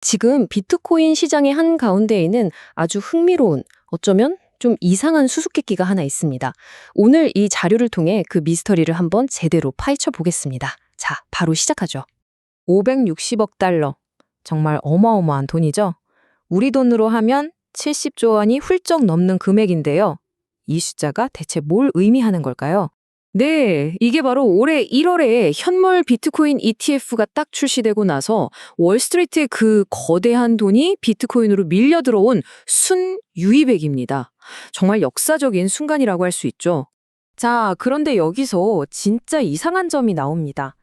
지금 비트코인 시장의 한가운데에는 아주 흥미로운, 어쩌면 좀 이상한 수수께끼가 하나 있습니다. 오늘 이 자료를 통해 그 미스터리를 한번 제대로 파헤쳐 보겠습니다. 자, 바로 시작하죠. 560억 달러. 정말 어마어마한 돈이죠? 우리 돈으로 하면 70조 원이 훌쩍 넘는 금액인데요. 이 숫자가 대체 뭘 의미하는 걸까요? 네, 이게 바로 올해 1월에 현물 비트코인 ETF가 딱 출시되고 나서 월스트리트의 그 거대한 돈이 비트코인으로 밀려 들어온 순유입액입니다. 정말 역사적인 순간이라고 할 수 있죠. 자, 그런데 여기서 진짜 이상한 점이 나옵니다.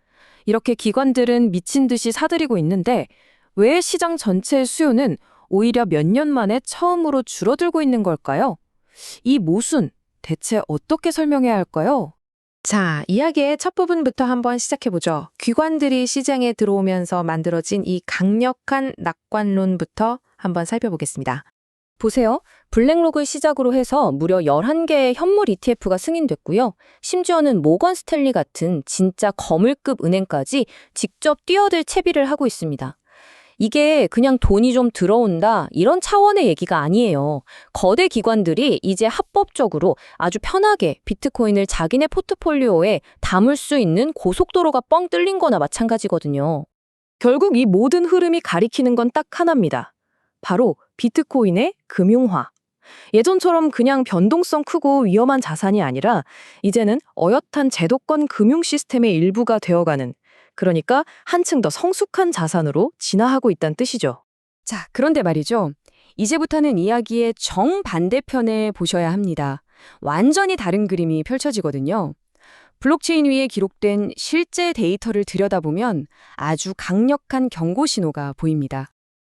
이렇게 기관들은 미친 듯이 사들이고 있는데 왜 시장 전체의 수요는 오히려 몇 년 만에 처음으로 줄어들고 있는 걸까요? 이 모순, 대체 어떻게 설명해야 할까요? 자, 이야기의 첫 부분부터 한번 시작해보죠. 기관들이 시장에 들어오면서 만들어진 이 강력한 낙관론부터 한번 살펴보겠습니다. 보세요. 블랙록을 시작으로 해서 무려 11개의 현물 ETF가 승인됐고요. 심지어는 모건 스탠리 같은 진짜 거물급 은행까지 직접 뛰어들 채비를 하고 있습니다. 이게 그냥 돈이 좀 들어온다 이런 차원의 얘기가 아니에요. 거대 기관들이 이제 합법적으로 아주 편하게 비트코인을 자기네 포트폴리오에 담을 수 있는 고속도로가 뻥 뚫린 거나 마찬가지거든요. 결국 이 모든 흐름이 가리키는 건 딱 하나입니다. 바로 비트코인의 금융화. 예전처럼 그냥 변동성 크고 위험한 자산이 아니라 이제는 어엿한 제도권 금융 시스템의 일부가 되어가는, 그러니까 한층 더 성숙한 자산으로 진화하고 있다는 뜻이죠. 자, 그런데 말이죠. 이제부터는 이야기의 정반대편에 보셔야 합니다. 완전히 다른 그림이 펼쳐지거든요. 블록체인 위에 기록된 실제 데이터를 들여다보면 아주 강력한 경고 신호가 보입니다.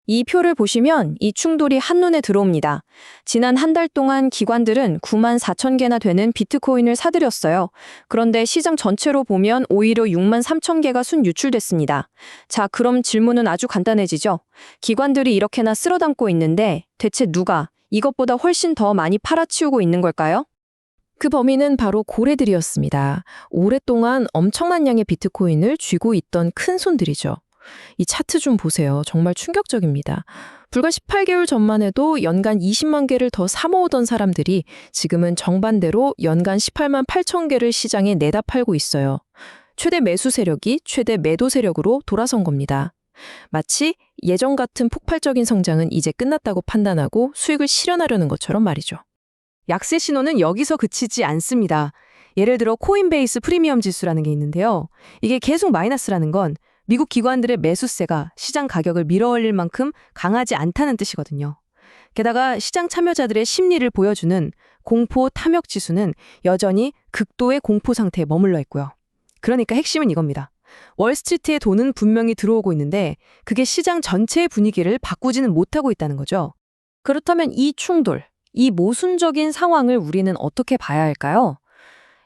이 표를 보시면 이 충돌이 한눈에 들어옵니다. 지난 한 달 동안 기관들은 9만 4천 개나 되는 비트코인을 사들였어요. 그런데 시장 전체로 보면 오히려 6만 3천 개가 순유출됐습니다. 자, 그럼 질문은 아주 간단해지죠. 기관들이 이렇게나 쓸어담고 있는데 대체 누가 이것보다 훨씬 더 많이 팔아치우고 있는 걸까요? 그 범인은 바로 고래들이었습니다. 오랫동안 엄청난 양의 비트코인을 쥐고 있던 큰 손들이죠. 이 차트 좀 보세요. 정말 충격적입니다. 불과 18개월 전만 해도 연간 20만 개를 더 사모으던 사람들이 지금은 정반대로 연간 18만 8천 개를 시장에 내다 팔고 있어요. 최대 매수 세력이 최대 매도 세력으로 돌아선 겁니다. 마치 예전 같은 폭발적인 성장은 이제 끝났다고 판단하고 수익을 실현하려는 것처럼 말이죠. 약세 신호는 여기서 그치지 않습니다. 예를 들어 코인베이스 프리미엄 지수라는 게 있는데요. 이게 계속 마이너스라는 건 미국 기관들의 매수세가 시장 가격을 밀어올릴 만큼 강하지 않다는 뜻이거든요. 게다가 시장 참여자들의 심리를 보여주는 공포 탐욕 지수는 여전히 극도의 공포 상태에 머물러 있고요. 그러니까 핵심은 이겁니다. 월스트리트의 돈은 분명히 들어오고 있는데 그게 시장 전체의 분위기를 바꾸지는 못하고 있다는 거죠. 그렇다면 이 충돌, 이 모순적인 상황을 우리는 어떻게 봐야 할까요?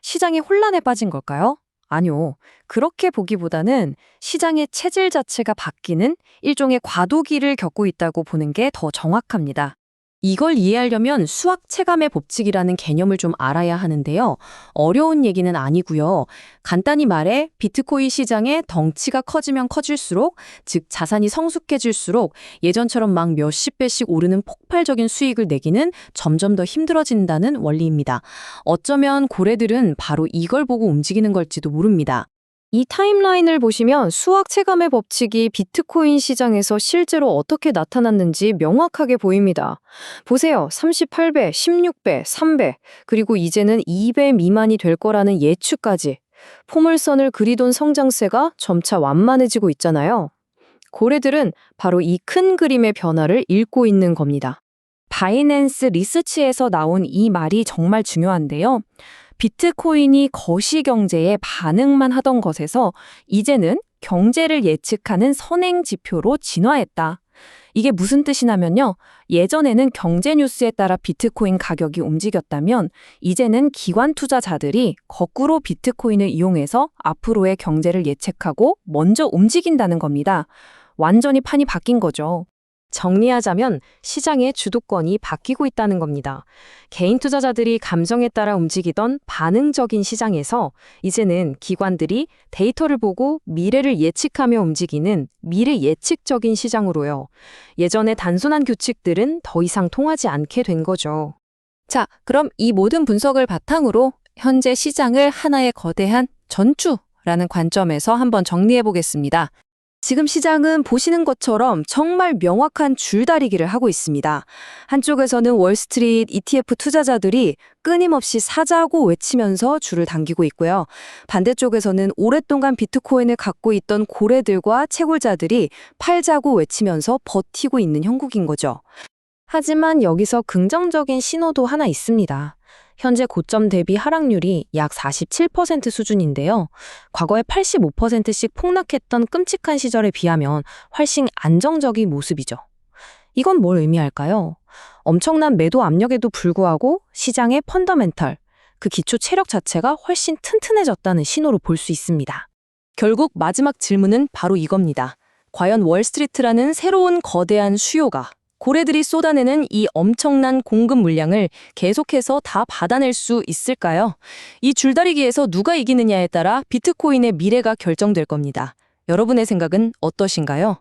시장이 혼란에 빠진 걸까요? 아니요. 그렇게 보기보다는 시장의 체질 자체가 바뀌는 일종의 과도기를 겪고 있다고 보는 게 더 정확합니다. 이걸 이해하려면 수학 체감의 법칙이라는 개념을 좀 알아야 하는데요. 어려운 얘기는 아니고요. 간단히 말해 비트코인 시장의 덩치가 커지면 커질수록, 즉 자산이 성숙해질수록 예전처럼 막 몇십 배씩 오르는 폭발적인 수익을 내기는 점점 더 힘들어진다는 원리입니다. 어쩌면 고래들은 바로 이걸 보고 움직이는 걸지도 모릅니다. 이 타임라인을 보시면 수학 체감의 법칙이 비트코인 시장에서 실제로 어떻게 나타났는지 명확하게 보입니다. 보세요. 38배, 16배, 3배, 그리고 이제는 2배 미만이 될 거라는 예측까지. 포물선을 그리던 성장세가 점차 완만해지고 있잖아요. 고래들은 바로 이 큰 그림의 변화를 읽고 있는 겁니다. 바이낸스 리서치에서 나온 이 말이 정말 중요한데요. 비트코인이 거시경제에 반응만 하던 것에서 이제는 경제를 예측하는 선행 지표로 진화했다. 이게 무슨 뜻이냐면요. 예전에는 경제 뉴스에 따라 비트코인 가격이 움직였다면 이제는 기관 투자자들이 거꾸로 비트코인을 이용해서 앞으로의 경제를 예측하고 먼저 움직인다는 겁니다. 완전히 판이 바뀐 거죠. 정리하자면 시장의 주도권이 바뀌고 있다는 겁니다. 개인 투자자들이 감정에 따라 움직이던 반응적인 시장에서 이제는 기관들이 데이터를 보고 미래를 예측하며 움직이는 미래 예측적인 시장으로요. 예전의 단순한 규칙들은 더 이상 통하지 않게 된 거죠. 자, 그럼 이 모든 분석을 바탕으로 현재 시장을 하나의 거대한 전투라는 관점에서 한번 정리해 보겠습니다. 지금 시장은 보시는 것처럼 정말 명확한 줄다리기를 하고 있습니다. 한쪽에서는 월스트리트 ETF 투자자들이 끊임없이 사자고 외치면서 줄을 당기고 있고요. 반대쪽에서는 오랫동안 비트코인을 갖고 있던 고래들과 채굴자들이 팔자고 외치면서 버티고 있는 형국인 거죠. 하지만 여기서 긍정적인 신호도 하나 있습니다. 현재 고점 대비 하락률이 약 47% 수준인데요. 과거에 85%씩 폭락했던 끔찍한 시절에 비하면 훨씬 안정적인 모습이죠. 이건 뭘 의미할까요? 엄청난 매도 압력에도 불구하고 시장의 펀더멘털, 그 기초 체력 자체가 훨씬 튼튼해졌다는 신호로 볼 수 있습니다. 결국 마지막 질문은 바로 이겁니다. 과연 월스트리트라는 새로운 거대한 수요가 고래들이 쏟아내는 이 엄청난 공급 물량을 계속해서 다 받아낼 수 있을까요? 이 줄다리기에서 누가 이기느냐에 따라 비트코인의 미래가 결정될 겁니다. 여러분의 생각은 어떠신가요?